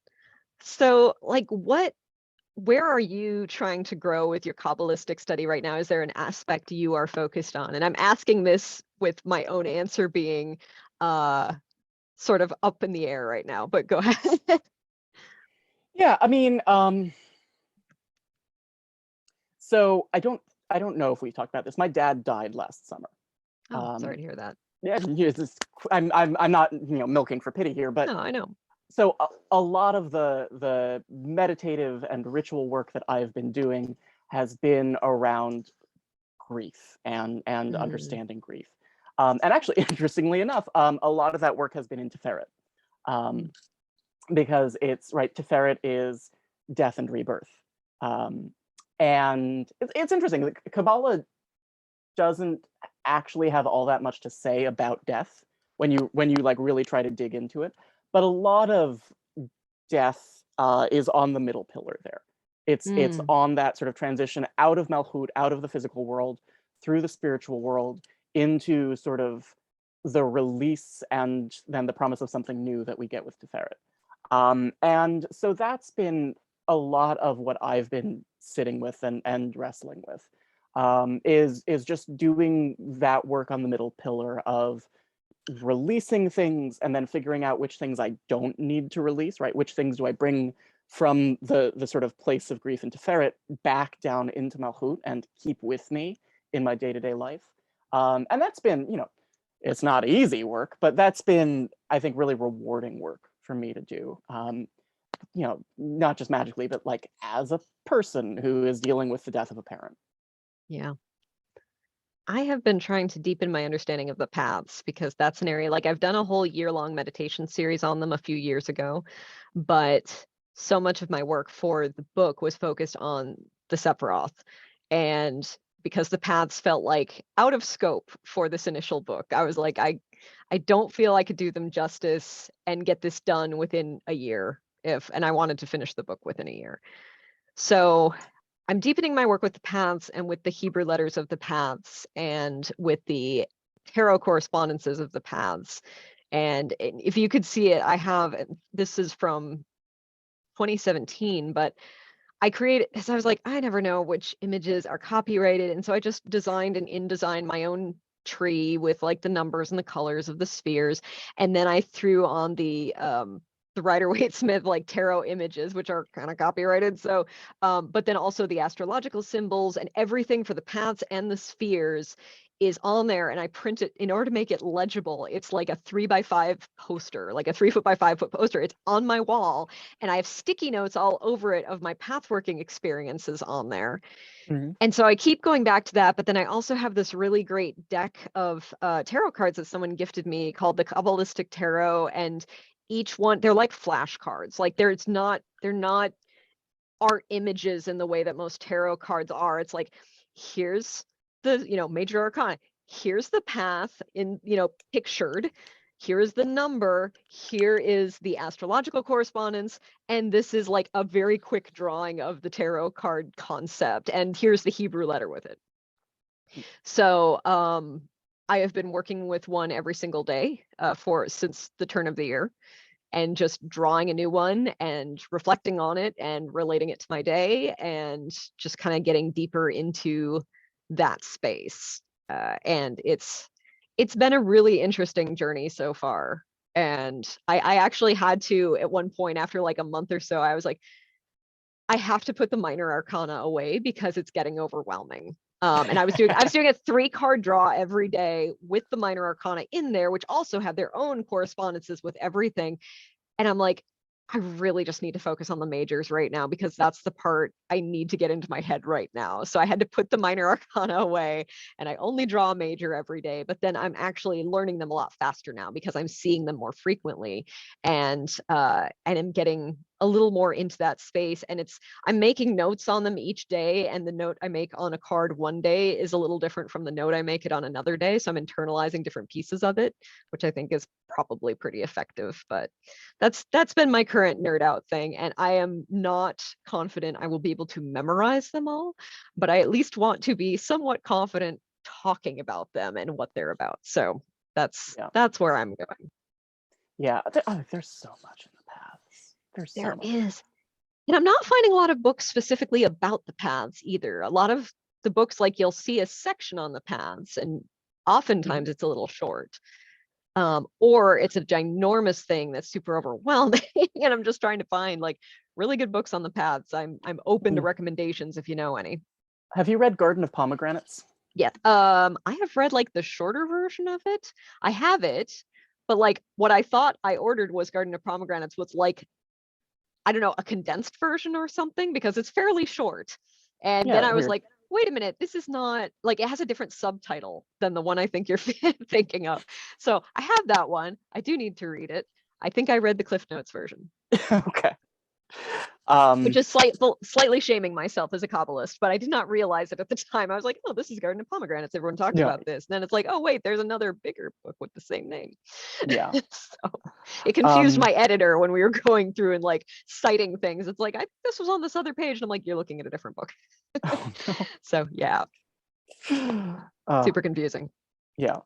So, like, where are you trying to grow with your Kabbalistic study right now? Is there an aspect you are focused on? And I'm asking this with my own answer being sort of up in the air right now, but go ahead. Yeah, I mean, so I don't know if we talked about this. My dad died last summer. Oh, sorry to hear that. Yeah, I'm not, milking for pity here, but No, I know. so a lot of the meditative and ritual work that I've been doing has been around grief and understanding grief. And actually, interestingly enough, a lot of that work has been in Teferet, because it's right. Teferet is death and rebirth, and it's interesting. The Qabala doesn't actually have all that much to say about death when you like really try to dig into it, but a lot of death is on the middle pillar there. It's on that sort of transition out of Malchut, out of the physical world, through the spiritual world, into sort of the release and then the promise of something new that we get with Teferet. And so that's been a lot of what I've been sitting with and wrestling with, is just doing that work on the middle pillar of releasing things and then figuring out which things I don't need to release, right? Which things do I bring from the sort of place of grief and Teferet back down into Malchut and keep with me in my day-to-day life. And that's been, it's not easy work, but that's been, I think, really rewarding work for me to do. Not just magically, but like as a person who is dealing with the death of a parent. Yeah. I have been trying to deepen my understanding of the paths because that's an area, like I've done a whole year-long meditation series on them a few years ago, but so much of my work for the book was focused on the Sephiroth. And because the paths felt like out of scope for this initial book, I was like, I don't feel I could do them justice and get this done within a year and I wanted to finish the book within a year. So I'm deepening my work with the paths and with the Hebrew letters of the paths and with the tarot correspondences of the paths. And if you could see it, I have, this is from 2017, but I created, so I was like, I never know which images are copyrighted. And so I just designed an InDesign my own tree with like the numbers and the colors of the spheres. And then I threw on the the Rider-Waite-Smith like tarot images, which are kind of copyrighted. So, but then also the astrological symbols and everything for the paths and the spheres is on there, and I print it in order to make it legible. It's like a 3x5 poster, like a 3 foot by 5 foot poster. It's on my wall, and I have sticky notes all over it of my pathworking experiences on there. Mhm. And so I keep going back to that, but then I also have this really great deck of tarot cards that someone gifted me called the Kabbalistic Tarot, and each one, they're like flashcards. Like they're not art images in the way that most tarot cards are. It's like, here's the, major arcana, here's the path in, pictured, here's the number, here is the astrological correspondence, and this is like a very quick drawing of the tarot card concept, and here's the Hebrew letter with it. So I have been working with one every single day since the turn of the year, and just drawing a new one and reflecting on it and relating it to my day, and just kind of getting deeper into that space. And it's been a really interesting journey so far. And I actually had to, at one point, after like a month or so, I was like, I have to put the minor arcana away because it's getting overwhelming. And I was doing a 3-card draw every day with the minor arcana in there, which also had their own correspondences with everything. And I'm like, I really just need to focus on the majors right now, because that's the part I need to get into my head right now. So I had to put the minor arcana away, and I only draw a major every day, but then I'm actually learning them a lot faster now because I'm seeing them more frequently, and I'm getting a little more into that space. And I'm making notes on them each day, and the note I make on a card one day is a little different from the note I make it on another day. So I'm internalizing different pieces of it, which I think is probably pretty effective. But that's been my current nerd out thing, and I am not confident I will be able to memorize them all, but I at least want to be somewhat confident talking about them and what they're about. So that's where I'm going. Yeah, there's so much in the paths. There's so There much. is. And I'm not finding a lot of books specifically about the paths either. A lot of the books, like, you'll see a section on the paths, and oftentimes it's a little short. Or it's a ginormous thing that's super overwhelming. And I'm just trying to find like really good books on the paths. I'm open to recommendations if you know any. Have you read Garden of Pomegranates? Yeah. I have read like the shorter version of it. I have it, but like what I thought I ordered was Garden of Pomegranates was like, I don't know, a condensed version or something, because it's fairly short. And then Yeah, I was weird. like, wait a minute, this is not, like, it has a different subtitle than the one I think you're thinking of. So I have that one. I do need to read it. I think I read the Cliff Notes version, Okay. which is slightly shaming myself as a Kabbalist, but I did not realize it at the time. I was like, oh, this is Garden of Pomegranates. Everyone talks Yeah. about this. And then it's like, oh, wait, there's another bigger book with the same name. Yeah. So it confused my editor when we were going through and like citing things. It's like, I think this was on this other page. And I'm like, you're looking at a different book. Oh, no. So yeah, super confusing. Yeah,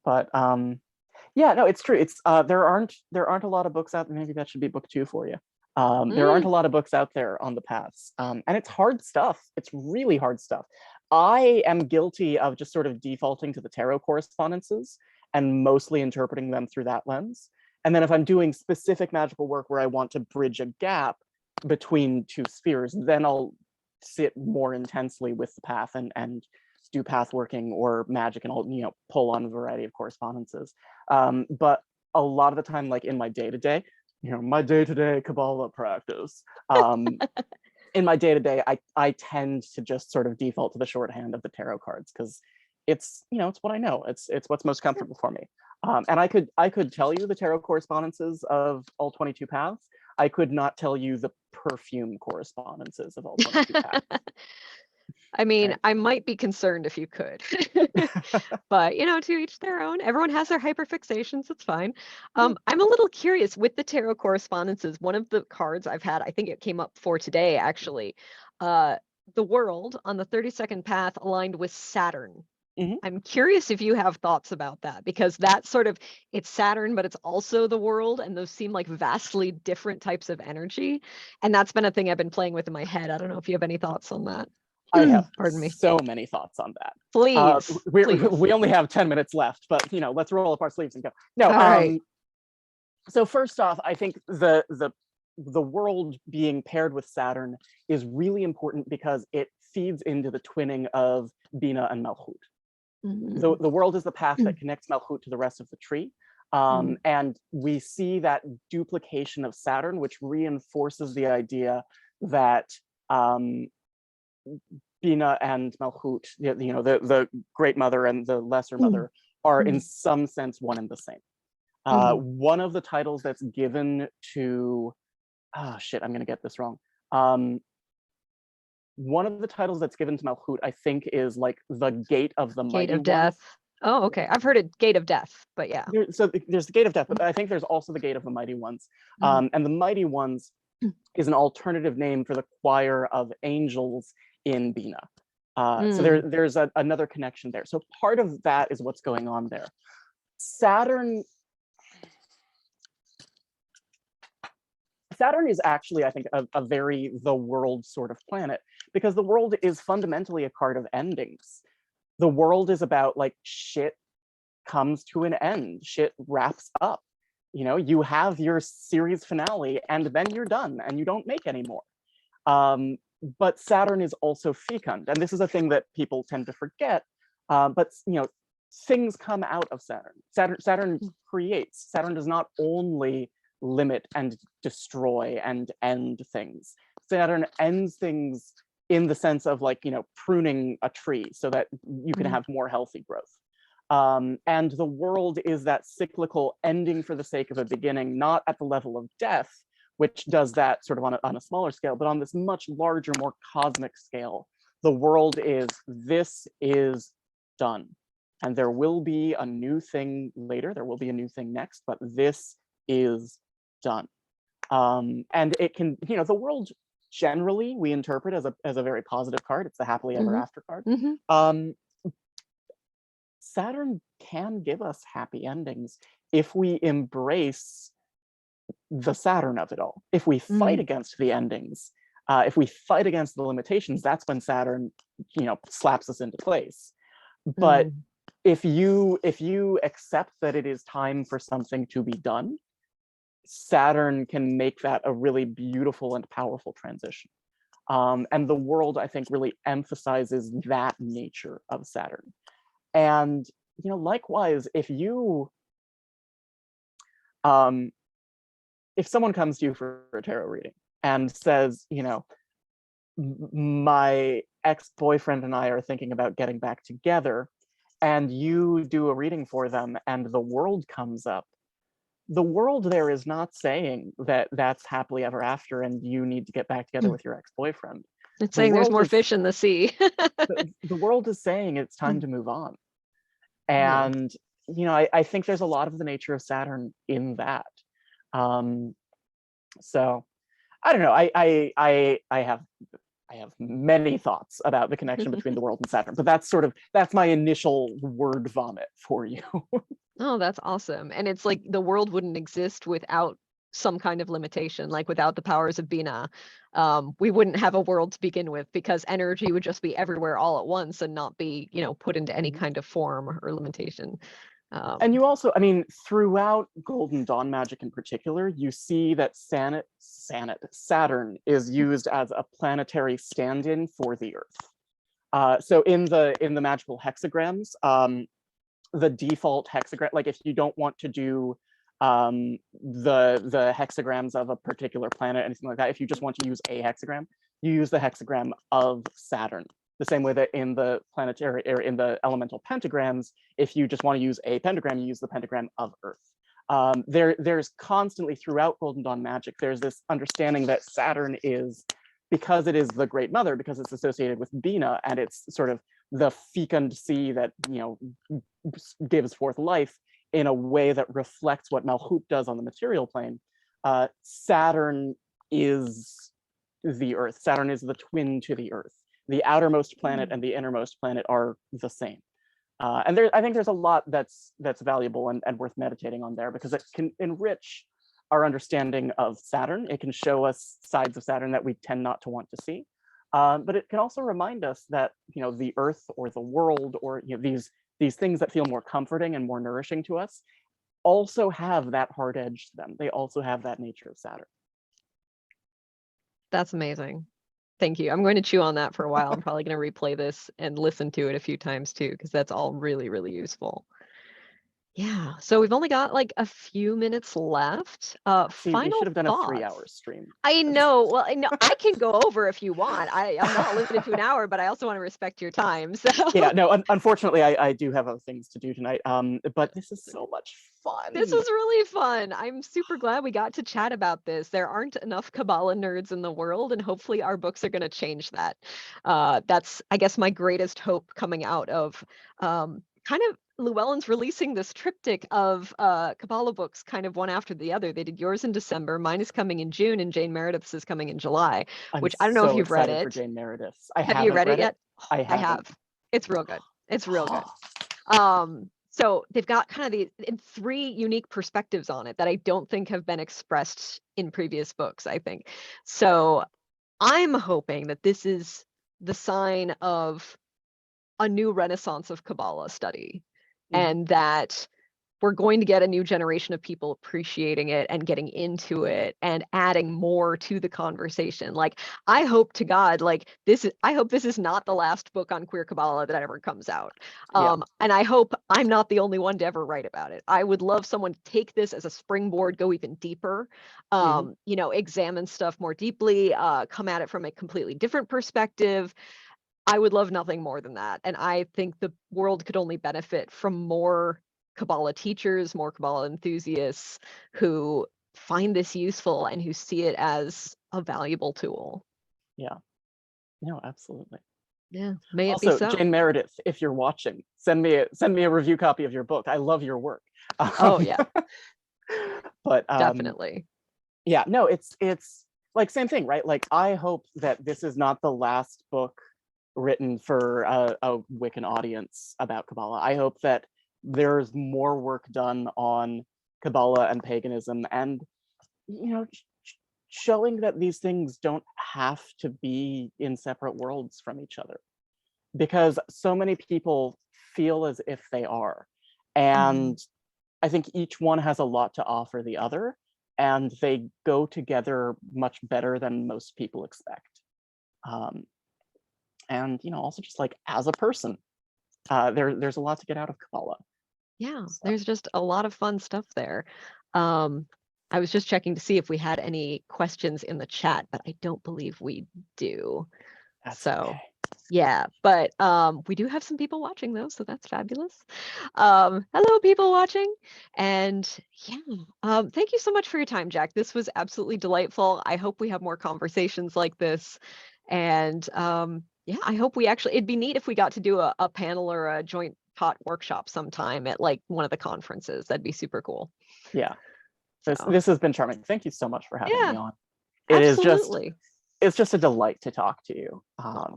but yeah, no, it's true. It's there aren't a lot of books out there. Maybe that should be book 2 for you. There aren't a lot of books out there on the paths, and it's hard stuff. It's really hard stuff. I am guilty of just sort of defaulting to the tarot correspondences and mostly interpreting them through that lens. And then if I'm doing specific magical work where I want to bridge a gap between 2 spheres, then I'll sit more intensely with the path and do path working or magic, and I'll pull on a variety of correspondences. But a lot of the time, like in my day-to-day, my day-to-day Qabala practice, in my day-to-day, I tend to just sort of default to the shorthand of the tarot cards, because it's it's what I know. It's what's most comfortable for me. And I could tell you the tarot correspondences of all 22 paths. I could not tell you the perfume correspondences of all 22 paths. I mean, Right. I might be concerned if you could, but to each their own. Everyone has their hyperfixations. It's fine. I'm a little curious with the tarot correspondences. One of the cards I've had, I think it came up for today actually. The world on the 32nd path aligned with Saturn. I'm curious if you have thoughts about that, because that's sort of, it's Saturn, but it's also the world, and those seem like vastly different types of energy. And that's been a thing I've been playing with in my head. I don't know if you have any thoughts on that. I have Pardon me. so many thoughts on that. Please, please. We only have 10 minutes left, but let's roll up our sleeves and go. No, All right. So first off, I think the world being paired with Saturn is really important because it feeds into the twinning of Bina and Malchut. The world is the path that connects Malchut to the rest of the tree. And we see that duplication of Saturn, which reinforces the idea that Bina and Malchut, the great mother and the lesser mother, are in some sense one and the same. One of the titles that's given to, I'm gonna get this wrong. One of the titles that's given to Malchut, I think, is like the Gate of the Mighty Gate of Death. Oh, okay. I've heard it Gate of Death, but yeah. So there's the Gate of Death, but I think there's also the Gate of the Mighty Ones. And the Mighty Ones is an alternative name for the choir of angels in Bina. So there's another connection there. So part of that is what's going on there. Saturn is actually, I think, a very the world sort of planet, because the world is fundamentally a card of endings. The world is about like shit comes to an end, shit wraps up. You have your series finale and then you're done and you don't make any more. But Saturn is also fecund, and this is a thing that people tend to forget. But things come out of Saturn. Saturn creates. Saturn does not only limit and destroy and end things. Saturn ends things in the sense of like, pruning a tree so that you can have more healthy growth. And the world is that cyclical ending for the sake of a beginning, not at the level of death, which does that sort of on a smaller scale, but on this much larger, more cosmic scale. The world is, this is done. And there will be a new thing later, there will be a new thing next, but this is done. And it can, the world generally we interpret as a very positive card. It's the happily ever after card. Saturn can give us happy endings if we embrace the Saturn of it all. If we fight against the endings, if we fight against the limitations, that's when Saturn, slaps us into place. But if you accept that it is time for something to be done, Saturn can make that a really beautiful and powerful transition. And the world, I think, really emphasizes that nature of Saturn. And likewise, if someone comes to you for a tarot reading and says, my ex-boyfriend and I are thinking about getting back together, and you do a reading for them and the world comes up, the world there is not saying that that's happily ever after and you need to get back together with your ex-boyfriend. It's saying there's more fish in the sea. The world is saying it's time to move on. And, I think there's a lot of the nature of Saturn in that. So I don't know. I have many thoughts about the connection between the world and Saturn, but that's my initial word vomit for you. Oh, that's awesome. And it's like the world wouldn't exist without some kind of limitation, like without the powers of Bina. We wouldn't have a world to begin with, because energy would just be everywhere all at once and not be, put into any kind of form or limitation. And you also, throughout Golden Dawn magic in particular, you see that Saturn is used as a planetary stand-in for the Earth. So in the magical hexagrams, the default hexagram, like if you don't want to do the hexagrams of a particular planet, anything like that, if you just want to use a hexagram, you use the hexagram of Saturn. The same way that in the planetary or in the elemental pentagrams, if you just want to use a pentagram, you use the pentagram of Earth. There's constantly throughout Golden Dawn magic, there's this understanding that Saturn is, because it is the Great Mother, because it's associated with Bina, and it's sort of the fecund sea that gives forth life in a way that reflects what Malchut does on the material plane. Saturn is the Earth. Saturn is the twin to the Earth. The outermost planet and the innermost planet are the same. And I think there's a lot that's valuable and worth meditating on there, because it can enrich our understanding of Saturn. It can show us sides of Saturn that we tend not to want to see. But it can also remind us that, the Earth or the world or these things that feel more comforting and more nourishing to us also have that hard edge to them. They also have that nature of Saturn. That's amazing. Thank you. I'm going to chew on that for a while. I'm probably going to replay this and listen to it a few times too, because that's all really, really useful. Yeah. So we've only got like a few minutes left. See, we Final should have done thoughts. a 3-hour stream. I know. Well, I know I can go over if you want. I'm not limited to an hour, but I also want to respect your time. So Yeah, no, unfortunately, I do have other things to do tonight. But this is so much fun. this was really fun. I'm super glad we got to chat about this. There aren't enough Qabala nerds in the world, and hopefully our books are going to change that. That's, I guess, my greatest hope coming out of kind of Llewellyn's releasing this triptych of Qabala books kind of one after the other. They did yours in December, mine is coming in June, and Jane Meredith's is coming in July, which I don't know if you've read it. For Jane Meredith's. I Have you read it yet? I I have. It's real good. It's real good. So they've got kind of the in 3 unique perspectives on it that I don't think have been expressed in previous books, I think. So I'm hoping that this is the sign of a new renaissance of Qabala study, and that we're going to get a new generation of people appreciating it and getting into it and adding more to the conversation. Like, I hope to God, like I hope this is not the last book on queer Qabala that ever comes out. And I hope I'm not the only one to ever write about it. I would love someone to take this as a springboard, go even deeper, you know, examine stuff more deeply, come at it from a completely different perspective. I would love nothing more than that. And I think the world could only benefit from more Qabala teachers, more Qabala enthusiasts who find this useful and who see it as a valuable tool. Yeah. No, absolutely. Yeah. May also, it be so. Jane Meredith, if you're watching, send me a review copy of your book. I love your work. Oh yeah. But definitely. Yeah, no, it's like same thing, right? Like, I hope that this is not the last book written for a Wiccan audience about Qabala. I hope that there's more work done on Qabala and paganism, and you know, showing that these things don't have to be in separate worlds from each other, because so many people feel as if they are, and I think each one has a lot to offer the other, and they go together much better than most people expect. And you know, also just like as a person, there's a lot to get out of Qabala. Yeah, there's just a lot of fun stuff there. I was just checking to see if we had any questions in the chat, but I don't believe we do. That's so okay. Yeah, but we do have some people watching though, so that's fabulous. Hello, people watching. And yeah, thank you so much for your time, Jack. This was absolutely delightful. I hope we have more conversations like this. And yeah, I hope we actually, it'd be neat if we got to do a panel or a joint taught workshop sometime at like one of the conferences. That'd be super cool. Yeah, this has been charming. Thank you so much for having me on. It's just a delight to talk to you.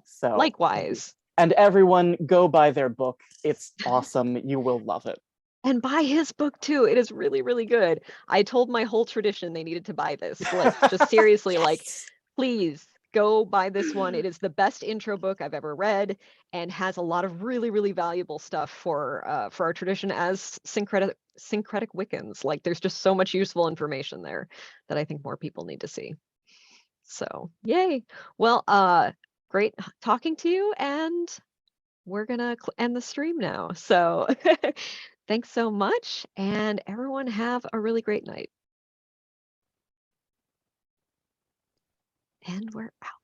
So likewise. And everyone, go buy their book. It's awesome. You will love it. And buy his book too. It is really, really good. I told my whole tradition they needed to buy this. Like, just seriously, yes. Like, please go buy this one. It is the best intro book I've ever read, and has a lot of really, really valuable stuff for our tradition as syncretic Wiccans. Like, there's just so much useful information there that I think more people need to see. So, yay. Well, great talking to you, and we're gonna end the stream now. So thanks so much, and everyone have a really great night. And we're out.